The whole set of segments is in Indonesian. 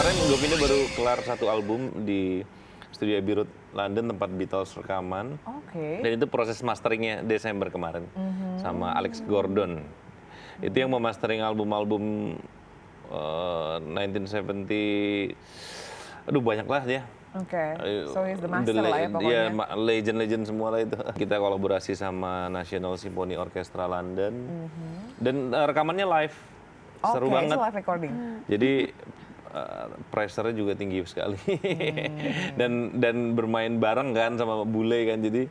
Kemarin Govinda baru kelar satu album di Studio Abbey Road London tempat Beatles rekaman. Oke. Dan itu proses masteringnya Desember kemarin sama Alex Gordon. Itu yang memastering album-album 1970. Aduh banyak lah dia. Oke. So he's the master lah ya pokoknya. Iya, legend-legend semua lah itu. Kita kolaborasi sama National Symphony Orchestra London. Dan rekamannya live. Seru banget. Oke, live recording. Jadi pressure-nya juga tinggi sekali. dan bermain bareng kan sama bule kan. Jadi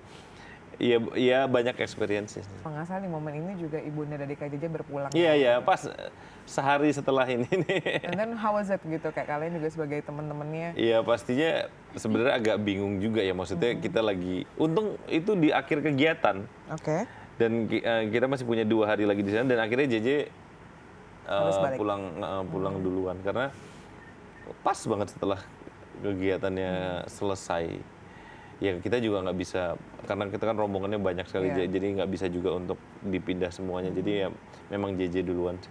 ya banyak experience. Kalau nggak salah di momen ini juga Ibunda dari KJJ berpulang. Iya, pas sehari setelah ini nih. And then how was it gitu, kayak kalian juga sebagai teman-temannya? Iya, pastinya sebenarnya agak bingung juga ya, maksudnya kita lagi, untung itu di akhir kegiatan. Oke. Dan kita masih punya 2 hari lagi di sana, dan akhirnya JJ pulang duluan, karena pas banget setelah kegiatannya selesai. Ya kita juga nggak bisa, karena kita kan rombongannya banyak sekali, jadi nggak bisa juga untuk dipindah semuanya. Jadi ya memang JJ duluan sih.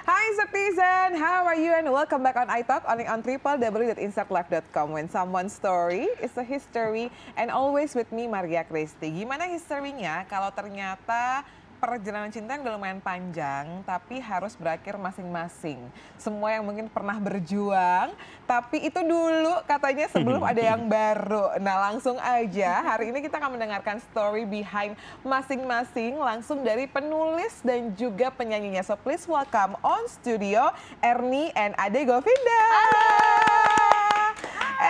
Hi Citizen, how are you and welcome back on iTalk, only on www.instartlife.com. When someone's story is a history, and always with me Maria Christy. Gimana historinya kalau ternyata perjalanan cinta yang udah lumayan panjang, tapi harus berakhir masing-masing. Semua yang mungkin pernah berjuang, tapi itu dulu katanya sebelum ada yang baru. Nah langsung aja, hari ini kita akan mendengarkan story behind masing-masing langsung dari penulis dan juga penyanyinya. So please welcome on studio Ernie and Ade Govinda.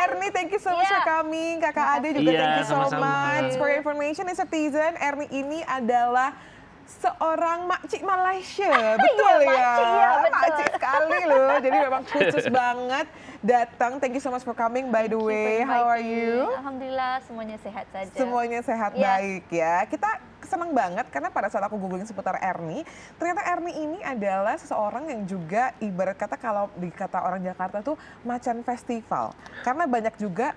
Ernie, thank you so much for coming. Kakak Ade juga thank you so much. For your information, Citizen, Ernie ini adalah seorang makcik Malaysia, betul ya? Makcik sekali loh, jadi memang khusus banget datang. Thank you so much for coming by the way. How are you? Alhamdulillah semuanya sehat saja. Semuanya sehat baik ya. Kita senang banget karena pada saat aku googling seputar Ernie, ternyata Ernie ini adalah seseorang yang juga ibarat kata kalau di kata orang Jakarta tuh macan festival. Karena banyak juga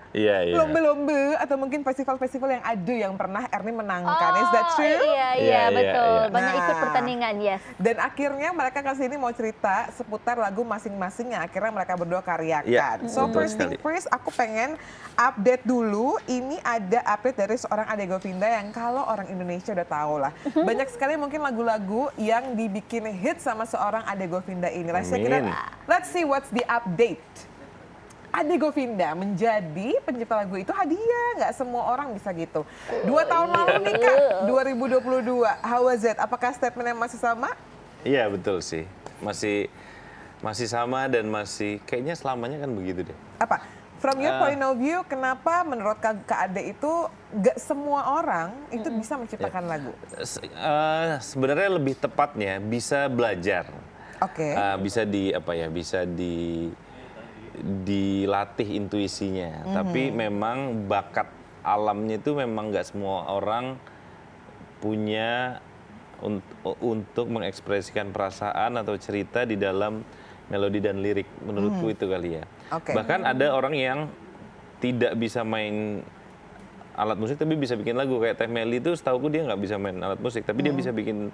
lomba-lomba atau mungkin festival-festival yang adu yang pernah Ernie menangkan. Is that true? Iya, betul. Iya. Banyak ikut pertandingan, yes. Dan akhirnya mereka kesini mau cerita seputar lagu masing-masing yang akhirnya mereka berdua karyakan. So first thing first, aku pengen update dulu. Ini ada update dari seorang Ade Govinda yang kalau orang Indonesia udah tahu lah. Banyak sekali mungkin lagu-lagu yang dibikin hit sama seorang Ade Govinda ini. Let's see what's the update. Ade Govinda menjadi pencipta lagu itu hadiah, nggak semua orang bisa gitu. 2 tahun lalu nih Kak, 2022. How was it? Apakah statementnya masih sama? Iya betul sih, masih sama dan masih kayaknya selamanya kan begitu deh. Apa? From your point of view, kenapa menurut Kak Ade itu nggak semua orang itu bisa menciptakan lagu? Sebenarnya lebih tepatnya bisa belajar. Oke. Bisa dilatih intuisinya, tapi memang bakat alamnya itu memang nggak semua orang punya untuk mengekspresikan perasaan atau cerita di dalam melodi dan lirik, menurutku itu kali ya. Bahkan ada orang yang tidak bisa main alat musik tapi bisa bikin lagu, kayak Teh Meli itu setauku dia nggak bisa main alat musik tapi dia bisa bikin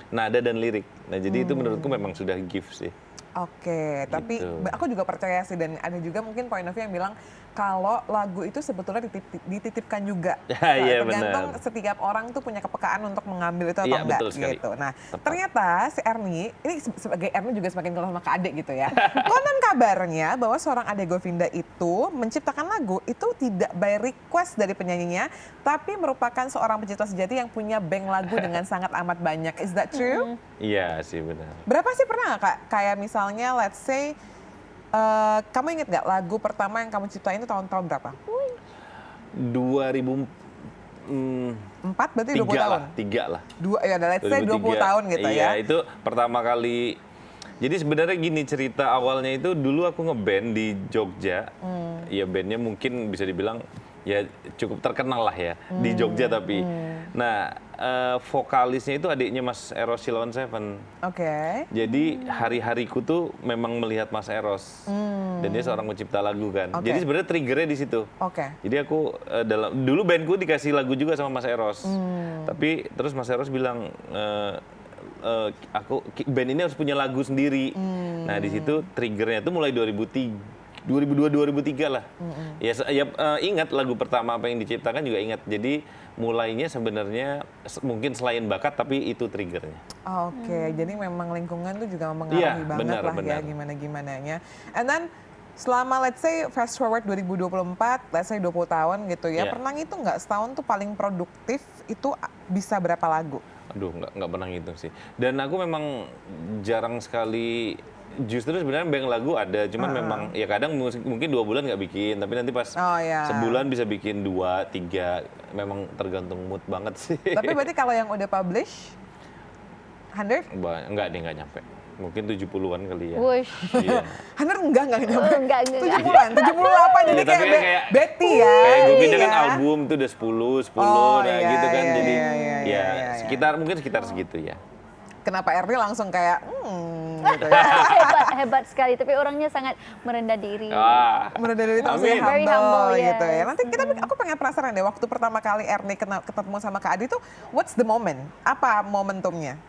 nada dan lirik. Nah jadi itu menurutku memang sudah gift sih. Oke, tapi aku juga percaya sih, dan ada juga mungkin point of view yang bilang kalau lagu itu sebetulnya dititipkan juga. Tergantung setiap orang tuh punya kepekaan untuk mengambil itu atau enggak gitu. Nah, ternyata si Ernie, ini sebagai Ernie juga semakin kenal sama Kak Ade gitu ya. Konon kabarnya bahwa seorang Ade Govinda itu menciptakan lagu itu tidak by request dari penyanyinya, tapi merupakan seorang pencipta sejati yang punya bank lagu dengan sangat amat banyak. Is that true? Iya sih benar. Berapa sih pernah nggak Kak? Kayak misalnya let's say kamu inget nggak lagu pertama yang kamu ciptain itu tahun-tahun berapa? 2004 berarti 20 tahun? 3 lah. Let's say 20 tahun gitu ya. Iya, itu pertama kali. Jadi sebenarnya gini cerita awalnya itu, dulu aku ngeband di Jogja. Ya bandnya mungkin bisa dibilang ya cukup terkenal lah ya di Jogja tapi. Nah vokalisnya itu adiknya Mas Eros Silon Seven. Jadi hari-hariku tuh memang melihat Mas Eros. Dan dia seorang pencipta lagu kan. Jadi sebenarnya triggernya di situ. Jadi aku dulu bandku dikasih lagu juga sama Mas Eros. Tapi terus Mas Eros bilang band ini harus punya lagu sendiri. Nah di situ triggernya tuh mulai 2002-2003 lah. Ingat lagu pertama apa yang diciptakan juga ingat. Jadi mulainya sebenarnya mungkin selain bakat tapi itu triggernya. Oke, jadi memang lingkungan tuh juga mempengaruhi banget ya gimana-gimananya. And then selama let's say fast forward 2024, let's say 20 tahun gitu ya, pernah ngitung nggak setahun tuh paling produktif itu bisa berapa lagu? Aduh, nggak pernah ngitung sih. Dan aku memang jarang sekali. Justru sebenarnya bank lagu ada, cuman memang ya kadang mungkin 2 bulan nggak bikin, tapi nanti pas sebulan bisa bikin 2, 3, memang tergantung mood banget sih. Tapi berarti kalau yang udah publish, 100? Enggak deh, nggak nyampe. Mungkin 70-an kali ya. Wush. Iya. 100 enggak nyampe. Enggak. 70-an, 78 jadi Iya, tapi kayak Betty ya. Kayak gue pindah kan Iya. album tuh udah 10 gitu kan. Jadi sekitar segitu ya. Kenapa Erni langsung kayak gitu ya. hebat sekali, tapi orangnya sangat merendah diri. Merendah diri itu Amin. Very humble, gitu ya. yes. Nanti aku pengen penasaran deh, waktu pertama kali Erni ketemu sama Kak Adi tuh, what's the moment? Apa momentumnya?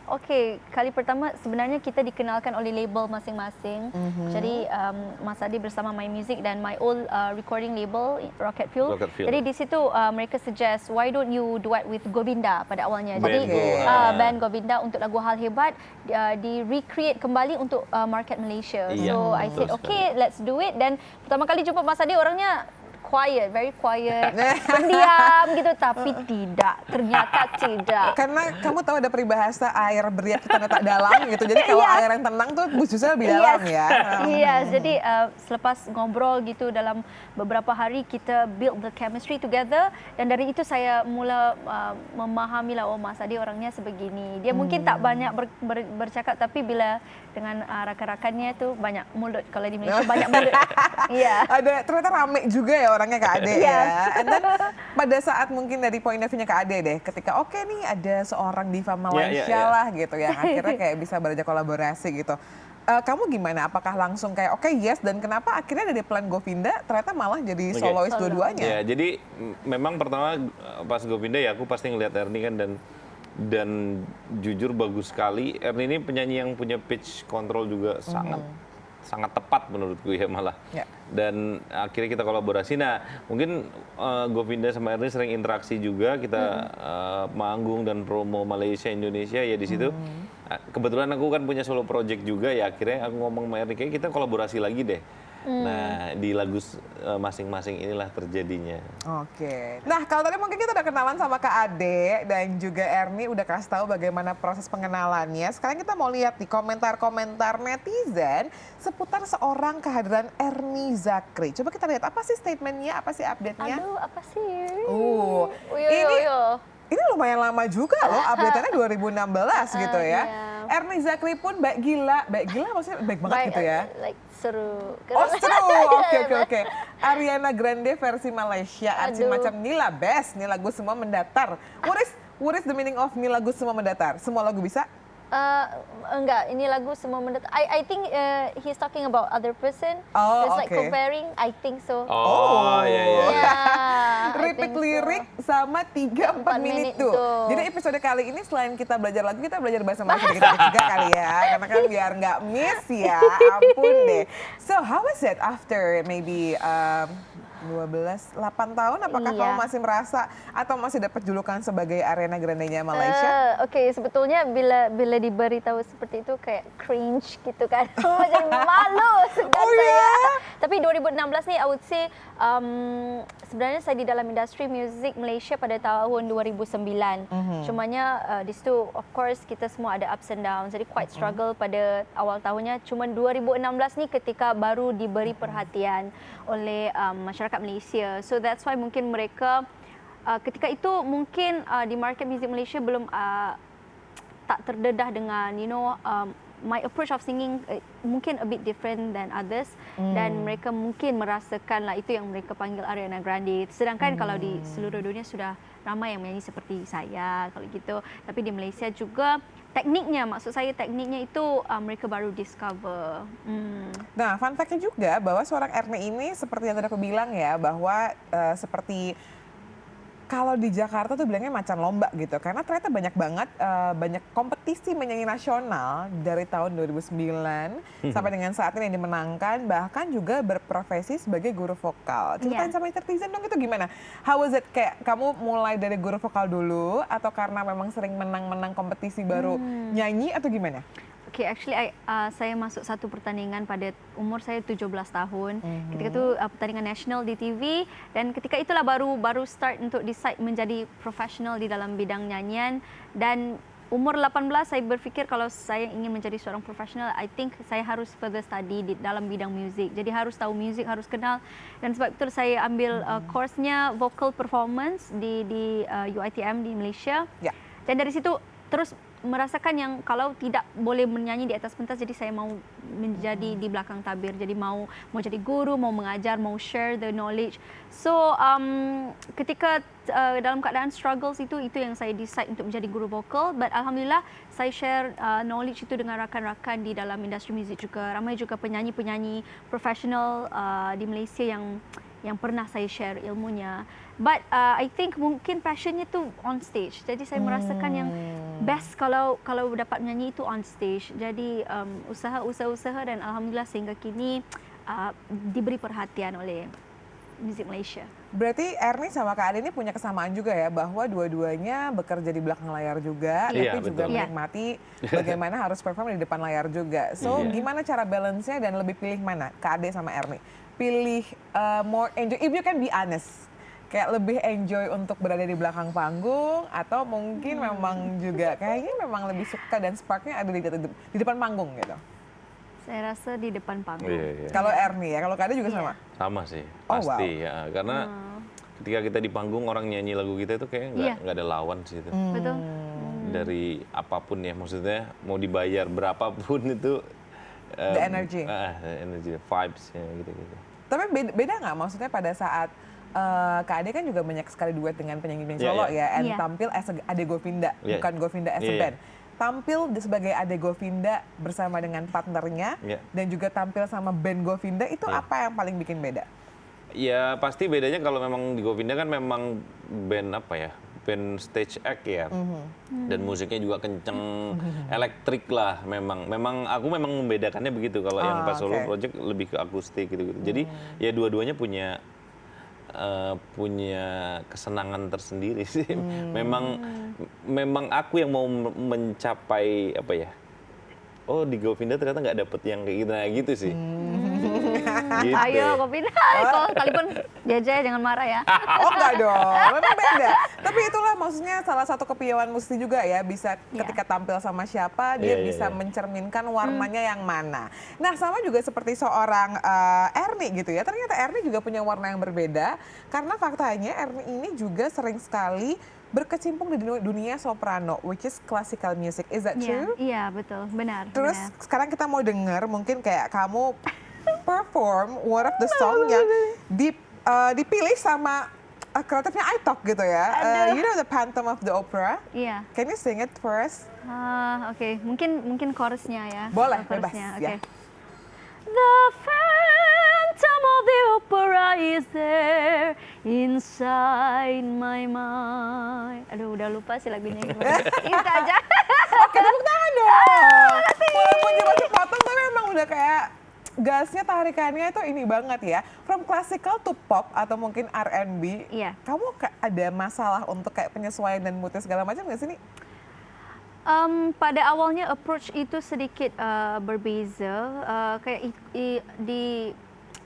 Oke, kali pertama sebenarnya kita dikenalkan oleh label masing-masing. Jadi Mas Adi bersama My Music dan my old recording label Rocket Fuel. Jadi di situ mereka suggest why don't you duet with Govinda pada awalnya. Jadi band Govinda untuk lagu Hal Hebat di recreate kembali untuk market Malaysia. So I said okay, let's do it. Dan pertama kali jumpa Mas Adi orangnya quiet, very quiet, pendiam gitu, tapi ternyata tidak. Karena kamu tahu ada peribahasa air beriak kita tak dalam gitu, jadi kalau air yang tenang tuh justru lebih dalam ya. Jadi selepas ngobrol gitu dalam beberapa hari kita build the chemistry together, dan dari itu saya mula memahami lah, oh Mas Adi orangnya sebegini. Dia mungkin tak banyak bercakap, tapi bila dengan rakan-rakannya tu banyak mulut, kalau di Malaysia banyak mulut. Ada ternyata rame juga ya orangnya Kak Ade ya. And then pada saat mungkin dari point of view-nya Kak Ade deh, ketika oke nih ada seorang diva Malaysia lah gitu yang akhirnya kayak bisa bekerja kolaborasi gitu. Kamu gimana? Apakah langsung kayak oke yes, dan kenapa akhirnya dari plan Govinda ternyata malah jadi solois dua-duanya? Ya, jadi memang pertama pas Govinda ya aku pasti ngeliat Erni kan, dan jujur bagus sekali. Erni ini penyanyi yang punya pitch control juga sangat tepat menurutku ya malah. Dan akhirnya kita kolaborasi. Nah mungkin Govinda sama Erni sering interaksi juga, kita manggung dan promo Malaysia Indonesia ya di situ. Kebetulan aku kan punya solo project juga ya, akhirnya aku ngomong sama Erni kayak kita kolaborasi lagi deh. Nah di lagu masing-masing inilah terjadinya. Oke. Nah kalau tadi mungkin kita udah kenalan sama Kak Ade dan juga Erni udah kasih tahu bagaimana proses pengenalannya. Sekarang kita mau lihat di komentar-komentar netizen seputar seorang kehadiran Erni Zakri. Coba kita lihat apa sih statementnya, apa sih update-nya? Aduh, apa sih? Ini lumayan lama juga loh, update-nya 2016 gitu ya. Erni Zakri pun baik gila maksudnya baik banget gitu ya. Like seru. Oh seru, oke. Ariana Grande versi Malaysia, arti macam Nila best, nih lagu semua mendatar. What is the meaning of nih lagu semua mendatar? Semua lagu bisa? Enggak, ini lagu semua mendatar. I think he's talking about other person. Oh, it's like comparing, I think so. Repeat lirik sama 3-4 menit tuh. Jadi episode kali ini selain kita belajar lagu, kita belajar bahasa Malaysia dikit-dikit juga kali ya. Karena kan biar nggak miss ya, ampun deh. So how was it after maybe 8 tahun, apakah kamu masih merasa atau masih dapat julukan sebagai Ariana Grande-nya Malaysia? Oke, sebetulnya bila diberitahu seperti itu kayak cringe gitu kan. Macam malu sedang saya. Tapi 2016 nih I would say sebenarnya saya di dalam industri music Malaysia pada tahun 2009. Cumanya di situ of course kita semua ada ups and downs. Jadi quite struggle pada awal tahunnya. Cuma 2016 nih ketika baru diberi perhatian oleh masyarakat Malaysia. So that's why mungkin mereka ketika itu mungkin di market music Malaysia belum tak terdedah dengan my approach of singing mungkin a bit different than others, dan mereka mungkin merasakan lah itu yang mereka panggil Ariana Grande. Sedangkan kalau di seluruh dunia sudah ramai yang menyanyi seperti saya kalau gitu. Tapi di Malaysia juga maksud saya tekniknya itu mereka baru discover. Nah, fun fact-nya juga bahwa seorang Erni ini seperti yang tadi aku bilang ya, bahwa seperti kalau di Jakarta tuh bilangnya macan lomba gitu, karena ternyata banyak banget banyak kompetisi menyanyi nasional dari tahun 2009 sampai dengan saat ini yang dimenangkan, bahkan juga berprofesi sebagai guru vokal. Ceritain sama Netizen dong, itu gimana? How was it? Kayak kamu mulai dari guru vokal dulu atau karena memang sering menang-menang kompetisi baru nyanyi atau gimana? Okay, actually saya masuk satu pertandingan pada umur saya 17 tahun. Ketika itu pertandingan nasional di TV, dan ketika itulah baru start untuk decide menjadi profesional di dalam bidang nyanyian. Dan umur 18 saya berfikir kalau saya ingin menjadi seorang profesional, I think saya harus further study di dalam bidang music. Jadi harus tahu music, harus kenal. Dan sebab itu saya ambil course-nya vocal performance di UiTM di Malaysia. Ya. Dan dari situ terus merasakan yang kalau tidak boleh menyanyi di atas pentas, jadi saya mau menjadi di belakang tabir. Jadi mau jadi guru, mau mengajar, mau share the knowledge. So ketika dalam keadaan struggles itu yang saya decide untuk menjadi guru vokal. But alhamdulillah saya share knowledge itu dengan rakan-rakan di dalam industri muzik juga. Ramai juga penyanyi-penyanyi profesional di Malaysia yang pernah saya share ilmunya. But I think mungkin passionnya tu on stage. Jadi saya merasakan yang best kalau dapat menyanyi itu on stage. Jadi usaha dan alhamdulillah sehingga kini diberi perhatian oleh Muzik Malaysia. Berarti Ernie sama Kak Ade ini punya kesamaan juga ya, bahwa dua-duanya bekerja di belakang layar juga, Iya, tapi juga betul. menikmati bagaimana harus perform di depan layar juga. So gimana cara balance-nya dan lebih pilih mana, Kak Ade sama Ernie? Pilih more enjoy, if you can be honest. Kayak lebih enjoy untuk berada di belakang panggung, atau mungkin memang juga kayaknya memang lebih suka dan sparknya ada di depan panggung gitu. Saya rasa di depan panggung. Iya. Kalau Ernie ya, kalau Kak Ade juga sama? Sama sih, Oh, pasti ya. Karena ketika kita di panggung, orang nyanyi lagu kita itu kayak nggak ada lawan sih itu. Betul. Dari apapun ya, maksudnya mau dibayar berapapun itu. The energy. Energy, vibes ya gitu-gitu. Tapi beda nggak maksudnya pada saat Kak Ade kan juga banyak sekali duet dengan penyanyi-penyanyi solo ya, and tampil as Ade Govinda, bukan Govinda as a band. Tampil sebagai Ade Govinda bersama dengan partnernya, dan juga tampil sama band Govinda, itu apa yang paling bikin beda? Ya pasti bedanya kalau memang di Govinda kan memang band apa ya, band stage act ya, dan musiknya juga kenceng, elektrik lah memang aku memang membedakannya begitu. Kalau yang pas solo project lebih ke akustik gitu. Jadi ya dua-duanya punya kesenangan tersendiri sih. Memang aku yang mau mencapai apa ya? Oh di Govinda ternyata nggak dapet yang kayak gitu sih. Gitu. Ayo Govinda, kalau kalaupun Jaja jangan marah ya. Oh enggak dong, memang beda. Tapi itulah maksudnya salah satu kepiawaian musisi juga ya, bisa ketika tampil sama siapa, dia bisa mencerminkan warnanya yang mana. Nah sama juga seperti seorang Ernie gitu ya, ternyata Ernie juga punya warna yang berbeda, karena faktanya Ernie ini juga sering sekali berkecimpung di dunia soprano, which is classical music. Is that true? Iya, betul, benar. Terus sekarang kita mau denger mungkin kayak kamu perform one of the song yang dipilih sama kreatifnya iTalk gitu ya. You know the Phantom of the Opera? Iya. Can you sing it for us? Oke, mungkin chorusnya ya. Boleh, bebas. Chorusnya, Ya. The phantom of the opera is there inside my mind. Aduh, udah lupa sih lagunya gimana. Itu aja. Oke, tepuk tangan dong. Walaupun cuma sepotong, tapi memang udah kayak gasnya, tarikannya itu ini banget ya. From classical to pop atau mungkin R&B. Iya. Kamu ada masalah untuk kayak penyesuaian dan moodnya segala macam nggak sih nih? Pada awalnya approach itu sedikit berbeza. Kayak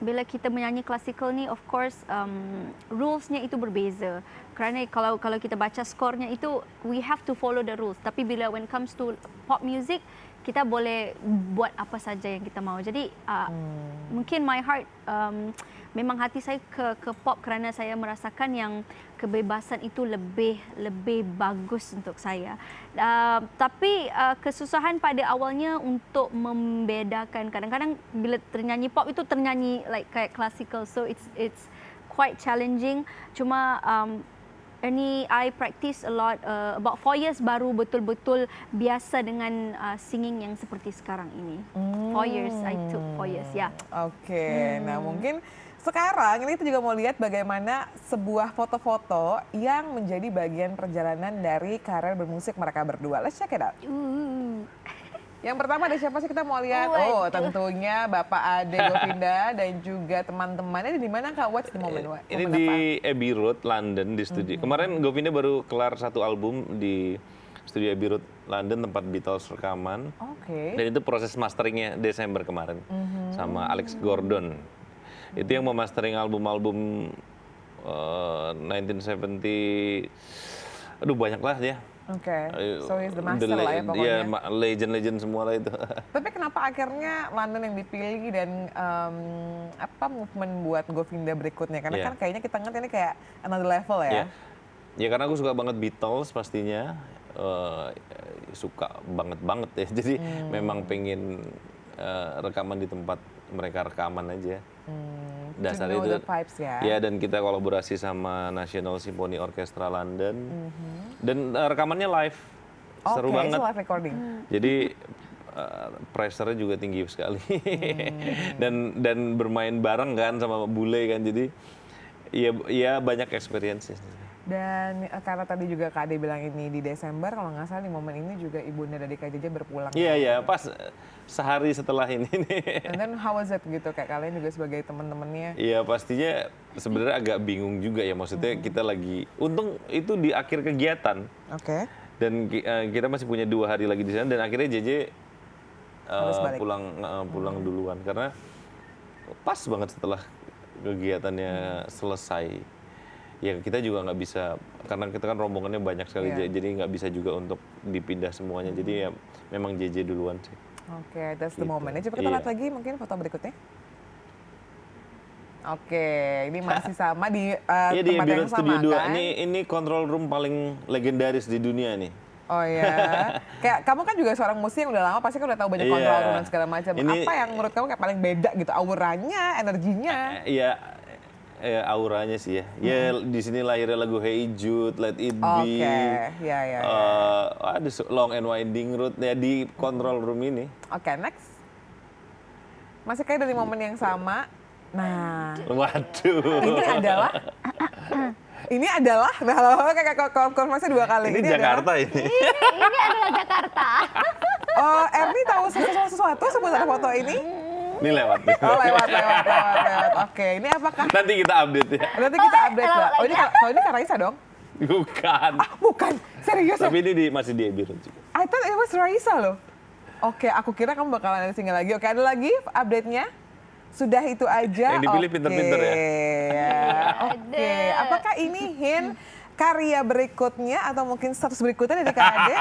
bila kita menyanyi klasikal ni, of course rules-nya itu berbeza. Kerana kalau kita baca skornya itu, we have to follow the rules. Tapi bila when comes to pop music, kita boleh buat apa saja yang kita mau. Jadi mungkin my heart, memang hati saya ke pop kerana saya merasakan yang kebebasan itu lebih bagus untuk saya. Tapi kesusahan pada awalnya untuk membedakan. Kadang-kadang bila ternyanyi pop itu ternyanyi like kayak classical, so it's quite challenging. Cuma Ernie, I practice a lot. About 4 years baru betul-betul biasa dengan singing yang seperti sekarang ini. 4 years, I took 4 years, ya. Oke, nah mungkin sekarang ini kita juga mau lihat bagaimana sebuah foto-foto yang menjadi bagian perjalanan dari karir bermusik mereka berdua. Let's check it out. Yang pertama ada siapa sih, kita mau lihat? Oh, tentunya Bapak Ade Govinda dan juga teman-temannya. Di mana Kak? What's the moment? Ini di Abbey Road, London, di studio. Kemarin Govinda baru kelar satu album di studio Abbey Road, London, tempat Beatles rekaman. Oke. Dan itu proses masteringnya Desember kemarin sama Alex Gordon. Itu yang memastering album-album 1970. Aduh, banyak lah dia. Oke, so he's the master lah ya pokoknya. Iya, legend-legend semua lah itu. Tapi kenapa akhirnya London yang dipilih dan apa movement buat Govinda berikutnya? Karena kan kayaknya kita ngerti ini kayak another level ya. Ya karena aku suka banget Beatles pastinya, suka banget ya. Jadi memang pengen rekaman di tempat mereka rekaman aja. Dasarnya itu vibes ya. Ya, dan kita kolaborasi sama National Symphony Orchestra London. Dan rekamannya live. Seru banget. Itu live recording. Jadi pressure-nya juga tinggi sekali. dan bermain bareng kan sama bule kan. Jadi ya banyak experience. Dan karena tadi juga Kak Ade bilang ini di Desember, kalau nggak salah di momen ini juga Ibunda dari Kak Jeje berpulang. Iya, pas sehari setelah ini nih. And then how was it gitu, kayak kalian juga sebagai teman-temannya? Iya, pastinya sebenarnya agak bingung juga ya, maksudnya kita lagi, untung itu di akhir kegiatan. Oke. Dan kita masih punya 2 hari lagi di sana, dan akhirnya Jeje pulang duluan karena pas banget setelah kegiatannya selesai. Ya kita juga nggak bisa, karena kita kan rombongannya banyak sekali, jadi nggak bisa juga untuk dipindah semuanya. Jadi ya memang JJ duluan sih. Oke, that's the moment. Coba kita lihat lagi mungkin foto berikutnya. Oke, ini masih sama di tempat yang sama kan? Ini control room paling legendaris di dunia nih. Oh ya, kayak kamu kan juga seorang musisi yang udah lama, pasti kan udah tahu banyak control room dan segala macam. Apa yang menurut kamu kayak paling beda gitu, auranya, energinya? Ya auranya sih ya. Ya di sini lahirnya lagu Hey Jude, Let It Be. Ya. Ada Long and Winding Road ya di control room ini. Oke, next. Masih kayak dari momen yang sama. Nah, waduh. Ini adalah kayak konfirmasi 2 kali. Ini Jakarta ini. Ini adalah Jakarta. Oh, Ernie tahu sesuatu seputar foto ini? Ini lewat. Oh, lewat. Oke, ini apakah? Nanti kita update ya. Nanti kita update lah. Oh, ini kalau ini Kak Raisa dong? Bukan. Bukan. Serius? Tapi ini masih di Abbey Road juga. I thought it was Raisa loh. Oke, aku kira kamu bakalan ada single lagi. Oke, ada lagi update-nya? Sudah itu aja. Yang dipilih pinter-pinter ya. Oke, apakah ini hint karya berikutnya atau mungkin status berikutnya dari Kak Ade?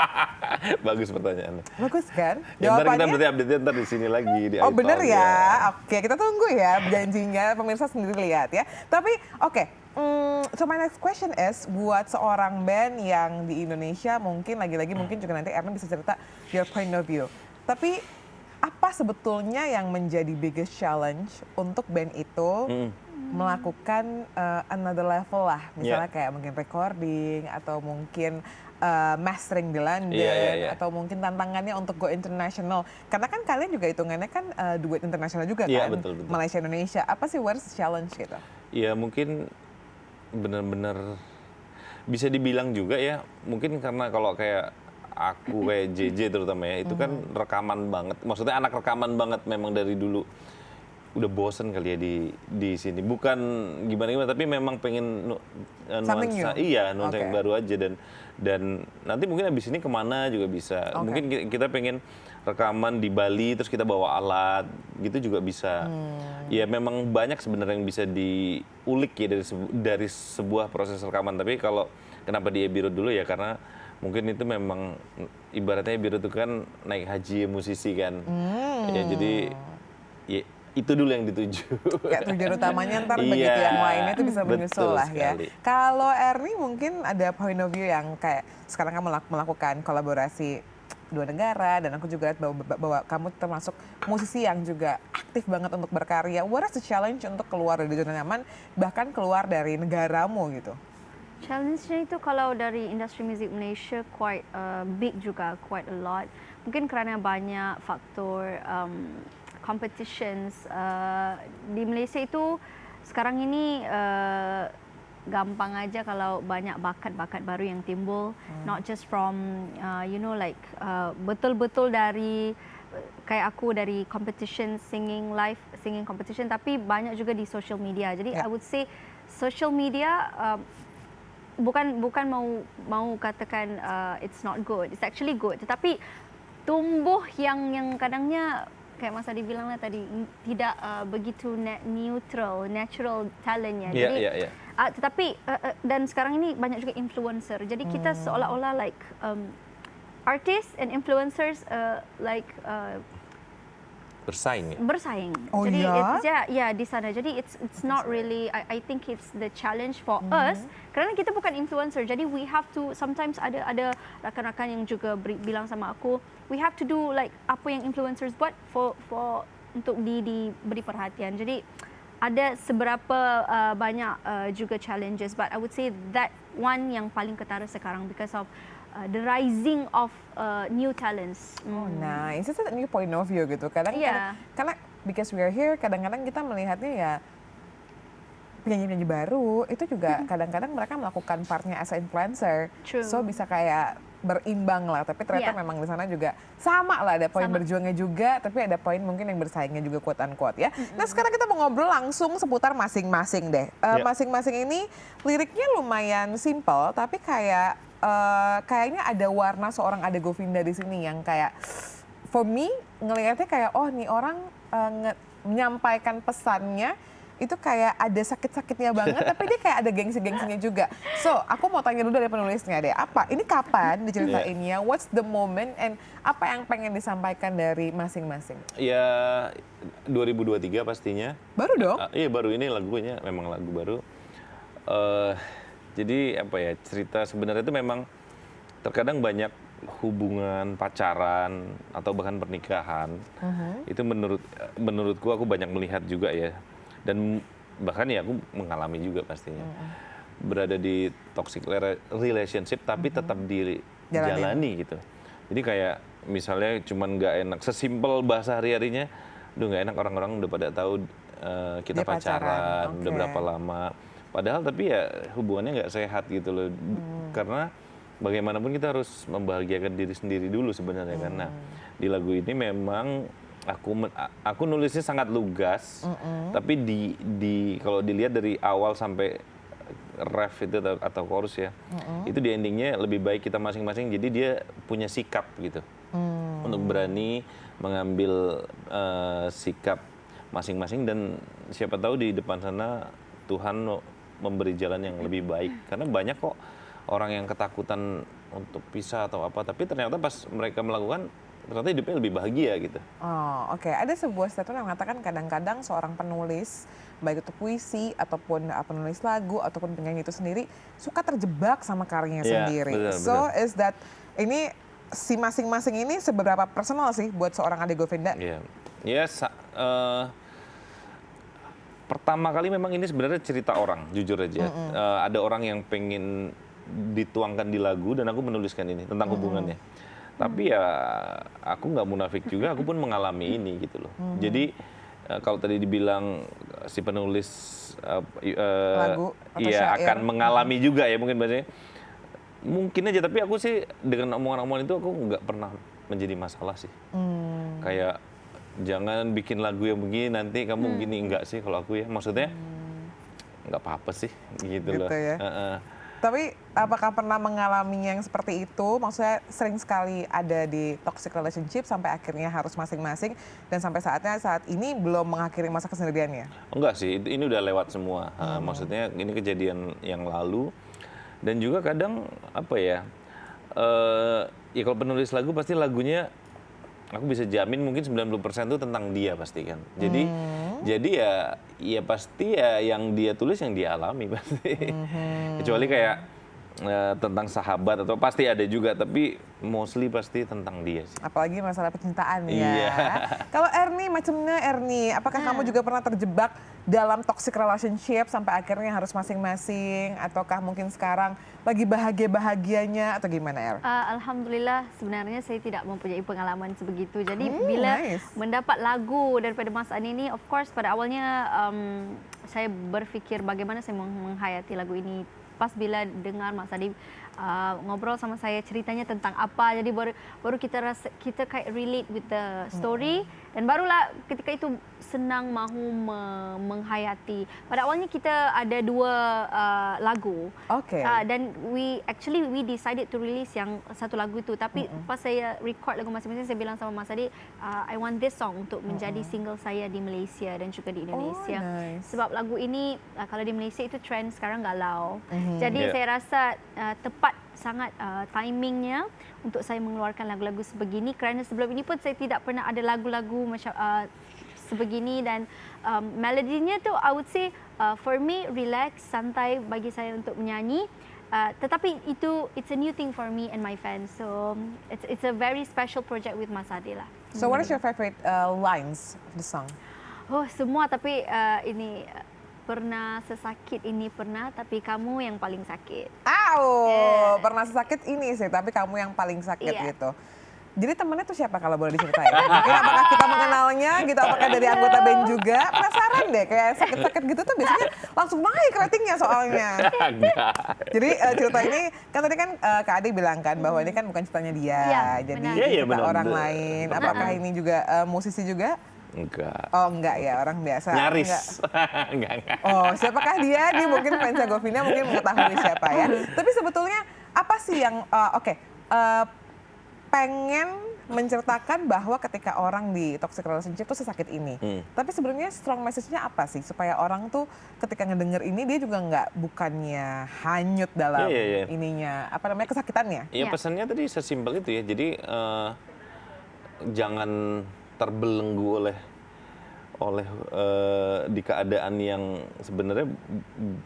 Bagus pertanyaannya. Bagus kan? Ya, ntar kita berarti update-nya ntar di sini lagi. Di Oh bener ya? Oke, kita tunggu ya janjinya, pemirsa sendiri lihat ya. Tapi oke, so my next question is, buat seorang band yang di Indonesia mungkin lagi-lagi mungkin juga nanti Erna bisa cerita your point of view. Tapi apa sebetulnya yang menjadi biggest challenge untuk band itu melakukan another level lah, misalnya kayak mungkin recording atau mungkin mastering di London atau mungkin tantangannya untuk go international, karena kan kalian juga hitungannya kan duet internasional juga kan, betul. Malaysia Indonesia. Apa sih what's the challenge gitu? Ya mungkin benar-benar bisa dibilang juga ya, mungkin karena kalau kayak aku kayak JJ terutama ya, itu kan rekaman banget, maksudnya anak rekaman banget memang dari dulu. Udah bosen kali ya di sini, bukan gimana tapi memang pengen nuansa nuansa yang baru aja, dan nanti mungkin abis ini kemana juga bisa. Mungkin kita pengen rekaman di Bali terus kita bawa alat gitu juga bisa. Ya memang banyak sebenarnya yang bisa diulik ya dari sebuah proses rekaman. Tapi kalau kenapa di Abbey Road dulu ya karena mungkin itu memang ibaratnya Abbey Road itu kan naik haji musisi kan. Ya jadi ya, itu dulu yang dituju. Kayak tujuan utamanya, ntar begitu yang lainnya itu bisa menyusul lah ya. Kalau Ernie mungkin ada point of view yang kayak sekarang kamu melakukan kolaborasi 2 negara, dan aku juga lihat bahwa kamu termasuk musisi yang juga aktif banget untuk berkarya. What is the challenge untuk keluar dari zona nyaman, bahkan keluar dari negaramu gitu? Challenge-nya itu kalau dari industri muzik Malaysia quite big juga, quite a lot. Mungkin kerana banyak faktor competitions di Malaysia itu sekarang ini gampang aja kalau banyak bakat-bakat baru yang timbul, not just from betul-betul dari kayak aku dari competition live singing competition, tapi banyak juga di social media. Jadi I would say social media bukan mau katakan it's not good, it's actually good. Tetapi tumbuh yang kadangnya kayak Mas Adi bilang lah tadi tidak begitu natural talentnya. Jadi tetapi dan sekarang ini banyak juga influencer. Jadi kita seolah-olah like artists and influencers bersaing. Oh, jadi ya? di sana. Jadi it's not really, I think it's the challenge for us kerana kita bukan influencer. Jadi we have to sometimes ada rakan-rakan yang juga bilang sama aku, we have to do like apa yang influencers buat for untuk diberi perhatian. Jadi ada seberapa banyak juga challenges, but I would say that one yang paling ketara sekarang because of the rising of new talents. Oh, nice. It's a new point of view gitu. Karena because we are here, kadang-kadang kita melihatnya ya penyanyi-penyanyi baru itu juga kadang-kadang mereka melakukan partnya as a influencer. True. So bisa kayak berimbang lah, tapi ternyata memang di sana juga sama lah, ada poin berjuangnya juga, tapi ada poin mungkin yang bersaingnya juga quote unquote ya. Nah sekarang kita mau ngobrol langsung seputar masing-masing deh. Masing-masing ini liriknya lumayan simple, tapi kayaknya ada warna seorang Ade Govinda di sini yang kayak for me ngelihatnya kayak oh nih orang menyampaikan pesannya itu kayak ada sakit-sakitnya banget, tapi dia kayak ada gengsi-gengsinya juga. So, aku mau tanya dulu dari penulisnya deh, ini kapan diceritainnya, what's the moment, and apa yang pengen disampaikan dari masing-masing? Ya, 2023 pastinya. Baru dong? Iya baru, ini lagunya memang lagu baru. Jadi apa ya, cerita sebenarnya itu memang terkadang banyak hubungan pacaran atau bahkan pernikahan. Itu menurutku aku banyak melihat juga ya. Dan bahkan ya aku mengalami juga pastinya. Berada di toxic relationship tapi tetap dijalani gitu. Jadi kayak misalnya cuman nggak enak, sesimpel bahasa hari-harinya, nggak enak, orang-orang udah pada tahu kita pacaran, udah berapa lama. Padahal tapi ya hubungannya nggak sehat gitu loh. Karena bagaimanapun kita harus membahagiakan diri sendiri dulu sebenarnya. Karena di lagu ini memang aku nulisnya sangat lugas, tapi kalau dilihat dari awal sampai ref itu atau chorus ya, itu di endingnya lebih baik kita masing-masing. Jadi dia punya sikap gitu, untuk berani mengambil sikap masing-masing, dan siapa tahu di depan sana Tuhan memberi jalan yang lebih baik. Karena banyak kok orang yang ketakutan untuk pisah atau apa, tapi ternyata pas mereka melakukan, ternyata hidupnya lebih bahagia gitu. Oh, oke. Ada sebuah statement yang mengatakan kadang-kadang seorang penulis, baik itu puisi ataupun penulis lagu ataupun penyanyi itu sendiri suka terjebak sama karyanya sendiri. Betul. Is that ini si masing-masing ini seberapa personal sih buat seorang Ade Govinda? Iya. Pertama kali memang ini sebenarnya cerita orang, jujur aja. Ada orang yang pengen dituangkan di lagu dan aku menuliskan ini tentang hubungannya. Tapi ya aku nggak munafik juga, aku pun mengalami ini gitu loh. Jadi kalau tadi dibilang si penulis lagu atau ya akan mengalami juga ya mungkin bahasanya. Mungkin aja, tapi aku sih dengan omongan-omongan itu aku nggak pernah menjadi masalah sih. Kayak jangan bikin lagu yang begini nanti kamu begini, enggak sih kalau aku ya. Maksudnya nggak apa-apa sih gitu loh. Ya? Tapi apakah pernah mengalami yang seperti itu? Maksudnya sering sekali ada di toxic relationship sampai akhirnya harus masing-masing dan sampai saat ini belum mengakhiri masa kesendiriannya? Enggak sih, ini udah lewat semua. Maksudnya ini kejadian yang lalu. Dan juga kadang apa ya, ya kalau penulis lagu pasti lagunya aku bisa jamin mungkin 90% itu tentang dia pasti kan. Jadi ya pasti ya yang dia tulis yang dia alami pasti. Kecuali kayak tentang sahabat atau pasti ada juga, tapi mostly pasti tentang dia sih. Apalagi masalah percintaan ya. Iya. Kalau Ernie, macamnya Ernie, apakah kamu juga pernah terjebak dalam toxic relationship sampai akhirnya harus masing-masing, ataukah mungkin sekarang lagi bahagia-bahagianya atau gimana Er? Alhamdulillah sebenarnya saya tidak mempunyai pengalaman sebegitu. Jadi bila nice. mendapat lagu daripada Mas Ani ini, of course pada awalnya saya berfikir bagaimana saya menghayati lagu ini. Pas bila dengar Mas Adi ngobrol sama saya, ceritanya tentang apa, jadi baru kita kayak relate with the story, dan barulah ketika itu senang mahu menghayati. Pada awalnya kita ada 2 lagu, Oke. dan we decided to release yang satu lagu itu. Tapi pas saya record lagu masing-masing, saya bilang sama Mas Adi, I want this song untuk menjadi single saya di Malaysia dan juga di Indonesia. Nice. Sebab lagu ini kalau di Malaysia itu trend sekarang galau. Jadi Yeah. saya rasa tepat sangat timingnya untuk saya mengeluarkan lagu-lagu sebegini, kerana sebelum ini pun saya tidak pernah ada lagu-lagu macam sebegini, dan melodinya tu I would say for me relax, santai bagi saya untuk menyanyi. Tetapi it's a new thing for me and my fans. So it's a very special project with Mas Adi lah. So what is your favorite lines of the song? Oh, semua, tapi ini pernah sesakit ini pernah, tapi kamu yang paling sakit. Pernah sakit ini sih, tapi kamu yang paling sakit Iya. gitu. Jadi temennya tuh siapa kalau boleh diceritain? Mungkin apakah kita mengenalnya gitu, apakah dari anggota band juga? Penasaran deh, kayak sakit-sakit gitu tuh biasanya langsung naik ratingnya soalnya. Enggak. Jadi cerita ini, kan tadi kan Kak Ade bilang kan bahwa ini kan bukan ceritanya dia, Iya, jadi benar. Iya, iya, cerita benar. orang lain. Apakah ini juga musisi juga? Enggak. Oh enggak ya, orang biasa. Nyaris. Enggak. Enggak. Oh, siapakah dia? Dia mungkin fansnya Govina, mungkin mengetahui siapa ya. Tapi sebetulnya apa sih yang pengen menceritakan bahwa ketika orang di toxic relationship tuh sesakit ini. Tapi sebenarnya strong message-nya apa sih supaya orang tuh ketika ngedenger ini dia juga bukannya hanyut dalam Iya. ininya, apa namanya, kesakitannya. Ya Ya. pesannya tadi sesimpel itu ya. Jadi jangan terbelenggu oleh di keadaan yang sebenarnya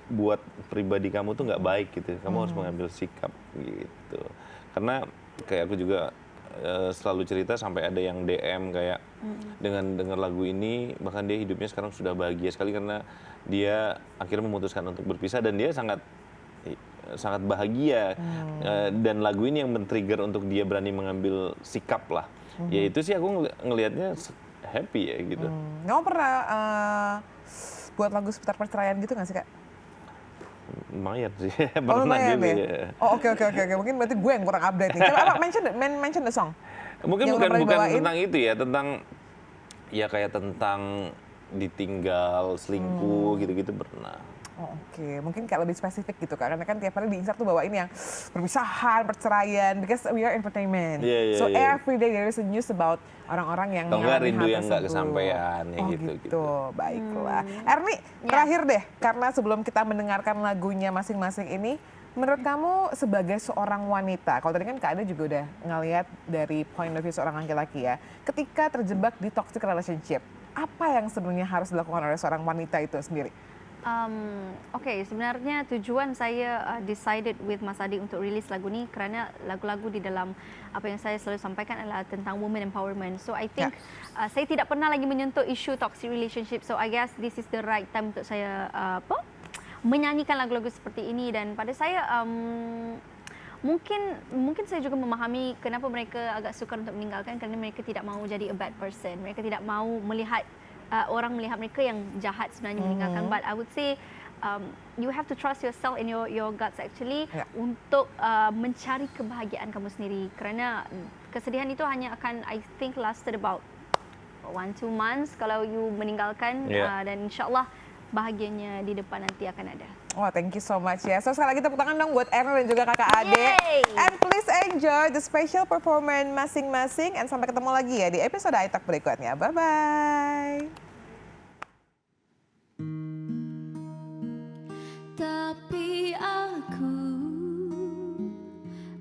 buat pribadi kamu tuh nggak baik gitu. Kamu harus mengambil sikap gitu. Karena kayak aku juga selalu cerita sampai ada yang DM kayak dengan dengar lagu ini, bahkan dia hidupnya sekarang sudah bahagia sekali karena dia akhirnya memutuskan untuk berpisah, dan dia sangat bahagia. Dan lagu ini yang men-trigger untuk dia berani mengambil sikap lah. Ya itu sih aku ngelihatnya happy ya gitu. Kamu pernah buat lagu seputar perceraian gitu nggak sih Kak? Lumayan sih, Oh, pernah lumayan gitu ya? ya. Oh oke. Mungkin berarti gue yang kurang update nih. Coba apa, mention the song. Mungkin Yang bukan pernah dibawain? tentang itu ya, tentang ya kayak tentang ditinggal, selingkuh gitu-gitu pernah. Oh, oke. Mungkin kayak lebih spesifik gitu Kak. Karena kan tiap hari di Insert tuh bawain yang perpisahan, perceraian, because we are entertainment. Iya, So iya. every day there is a news about orang-orang yang Atau enggak mengalami rindu hal yang nggak tersebut. kesampaian, ya Oh gitu. Baiklah. Ernie, terakhir deh, karena sebelum kita mendengarkan lagunya masing-masing ini, menurut kamu sebagai seorang wanita, kalau tadi kan Kak Ade juga udah ngeliat dari point of view seorang laki-laki ya, ketika terjebak di toxic relationship, apa yang sebenarnya harus dilakukan oleh seorang wanita itu sendiri? Oke, sebenarnya tujuan saya decided with Mas Adi untuk rilis lagu ni kerana lagu-lagu di dalam apa yang saya selalu sampaikan adalah tentang women empowerment. So I think saya tidak pernah lagi menyentuh isu toxic relationship. So I guess this is the right time untuk saya menyanyikan lagu-lagu seperti ini. Dan pada saya mungkin saya juga memahami kenapa mereka agak sukar untuk meninggalkan, kerana mereka tidak mahu jadi a bad person. Mereka tidak mahu melihat orang melihat mereka yang jahat sebenarnya meninggalkan. But I would say you have to trust yourself and your guts actually untuk mencari kebahagiaan kamu sendiri. Kerana kesedihan itu hanya akan, I think, lasted about 1-2 months kalau you meninggalkan, dan insyaAllah bahagianya di depan nanti akan ada. Wah, thank you so much ya. So sekali lagi tepuk tangan dong buat Erna dan juga kakak Ade. Yay! And please enjoy the special performance masing-masing. And sampai ketemu lagi ya di episode iTalk berikutnya. Bye-bye. Tapi aku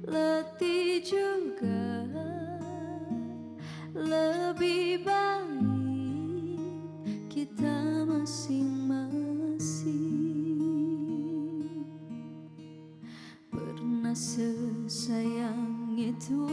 letih juga, lebih baik kita masing-masing. Pernah sesayang itu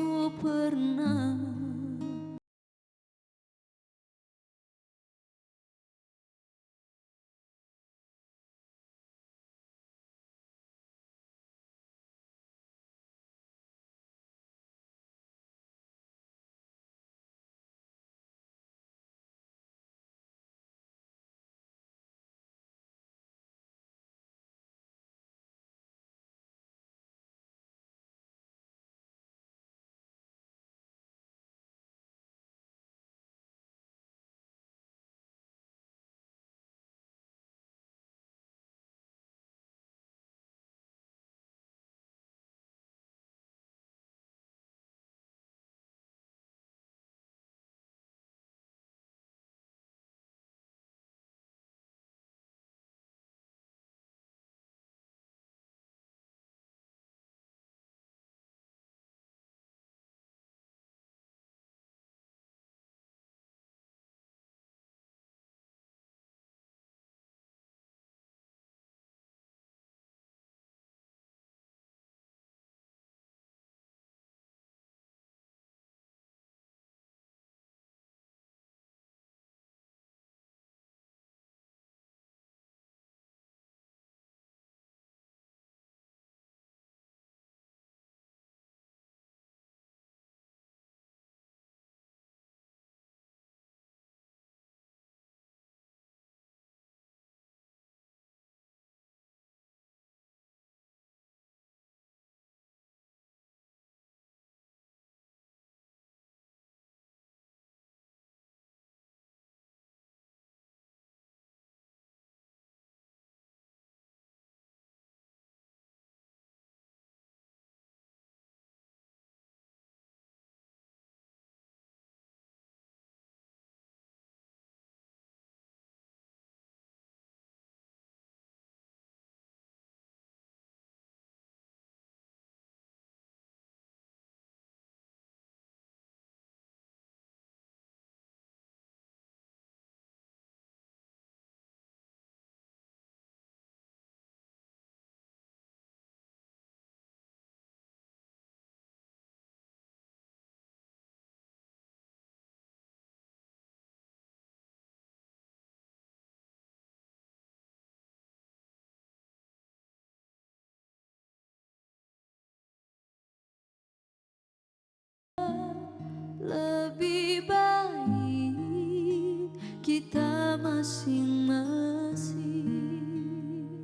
lebih baik kita masing-masing.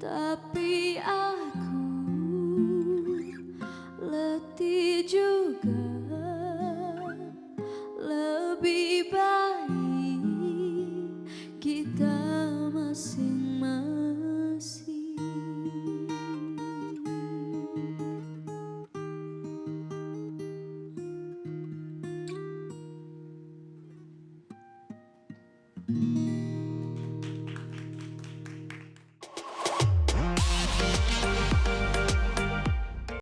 Tapi